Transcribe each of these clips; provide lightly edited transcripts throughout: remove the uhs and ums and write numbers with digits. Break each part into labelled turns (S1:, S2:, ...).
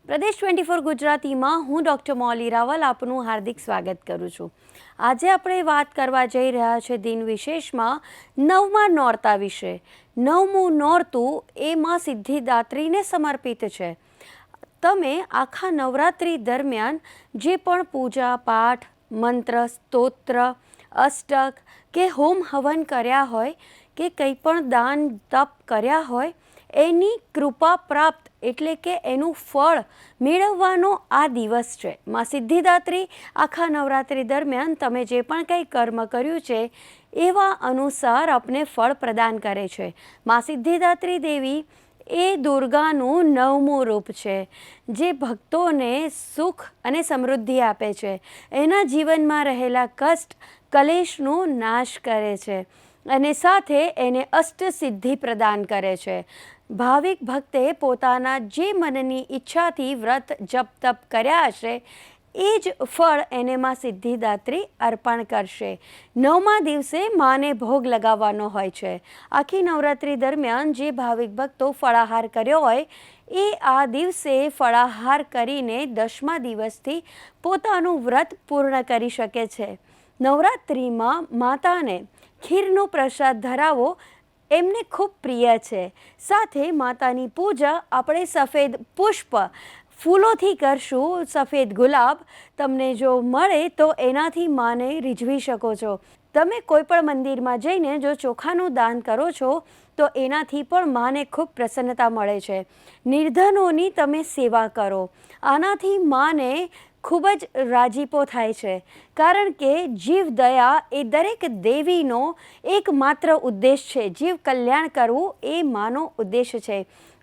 S1: પ્રદેશ 24 ગુજરાતીમાં હું ડૉક્ટર મૌલી રાવલ આપનું હાર્દિક સ્વાગત કરું છું। આજે આપણે વાત કરવા જઈ રહ્યા છે દિન વિશેષમાં નવમા નોરતા વિશે। નવમું નોરતું એ માં સિદ્ધિદાત્રીને સમર્પિત છે। તમે આખા નવરાત્રિ દરમિયાન જે પણ પૂજા પાઠ મંત્ર સ્તોત્ર અષ્ટક કે હોમ હવન કર્યા હોય કે કંઈ પણ દાન તપ કર્યા હોય એની કૃપા પ્રાપ્ત એટલે કે એનું ફળ મેળવવાનો આ દિવસ છે। માં સિદ્ધિદાત્રી આખા નવરાત્રિ દરમિયાન તમે જે પણ કંઈ કર્મ કર્યું છે એવા અનુસાર આપને ફળ પ્રદાન કરે છે। માં સિદ્ધિદાત્રી દેવી એ દુર્ગાનું નવમું રૂપ છે જે ભક્તોને સુખ અને સમૃદ્ધિ આપે છે, એના જીવનમાં રહેલા કષ્ટ કલેશનો નાશ કરે છે અને સાથે એને અષ્ટસિદ્ધિ પ્રદાન કરે છે। ભાવિક ભક્તે પોતાના જે મનની ઈચ્છાથી વ્રત જપ તપ કર્યા હશે એ જ ફળ એને માં સિદ્ધિદાત્રી અર્પણ કરશે। નવમા દિવસે માને ભોગ લગાવવાનો હોય છે। આખી નવરાત્રિ દરમિયાન જે ભાવિક ભક્તો ફળાહાર કર્યો હોય એ આ દિવસે ફળાહાર કરીને 10મા દિવસથી પોતાનું વ્રત પૂર્ણ કરી શકે છે। નવરાત્રિમાં માતાને ખીરનો પ્રસાદ ધરાવો એમને ખૂબ પ્રિય છે। સાથે માતાની પૂજા આપણે સફેદ પુષ્પ ફૂલોથી કરશું। સફેદ ગુલાબ તમને જો મળે તો એનાથી માને રીઝવી શકો છો। તમે કોઈ પણ મંદિરમાં જઈને જો ચોખાનું દાન કરો છો તો એનાથી પણ માને ખૂબ પ્રસન્નતા મળે છે। નિર્ધનોની તમે સેવા કરો, આનાથી માને ખૂબ જ રાજીપો થાય છે, કારણ કે જીવ દયા એ દરેક દેવીનો એકમાત્ર ઉદ્દેશ છે। જીવ કલ્યાણ કરવું એ માનો ઉદ્દેશ છે।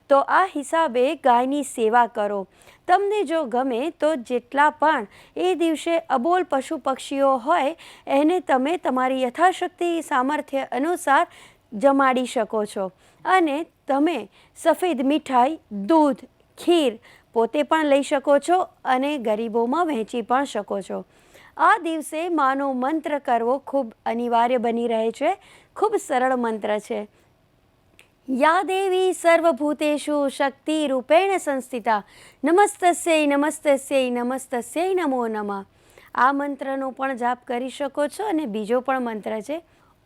S1: તો આ હિસાબે ગાયની સેવા કરો। તમને જો ગમે તો જેટલા પણ એ દિવસે અબોલ પશુ પક્ષીઓ હોય એને તમે તમારી યથાશક્તિ સામર્થ્ય અનુસાર જમાડી શકો છો અને તમે સફેદ મીઠાઈ દૂધ ખીર પોતે પણ લઈ શકો છો અને ગરીબોમાં વહેંચી પણ શકો છો। આ દિવસે માનો મંત્ર કરવો ખૂબ અનિવાર્ય બની રહે છે। ખૂબ સરળ મંત્ર છે, યા દેવી સર્વભૂતેષુ શક્તિ રૂપેણ સંસ્થિતા નમસ્તસ્યૈ નમસ્તસ્યૈ નમસ્તસ્યૈ નમો નમઃ। આ મંત્રનો પણ જાપ કરી શકો છો અને બીજો પણ મંત્ર છે,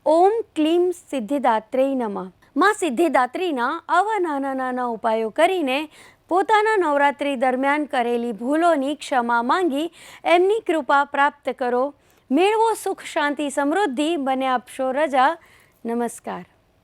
S1: ઓમ ક્લીમ સિદ્ધિદાત્રેય નમઃ। માં સિદ્ધિદાત્રીના આવા નાના નાના ઉપાયો કરીને પોતાના નવરાત્રિ દરમિયાન કરેલી ભૂલોની ક્ષમા માંગી એમની કૃપા પ્રાપ્ત કરો। મેળવો સુખ શાંતિ સમૃદ્ધિ, બને આપશો રજા। નમસ્કાર।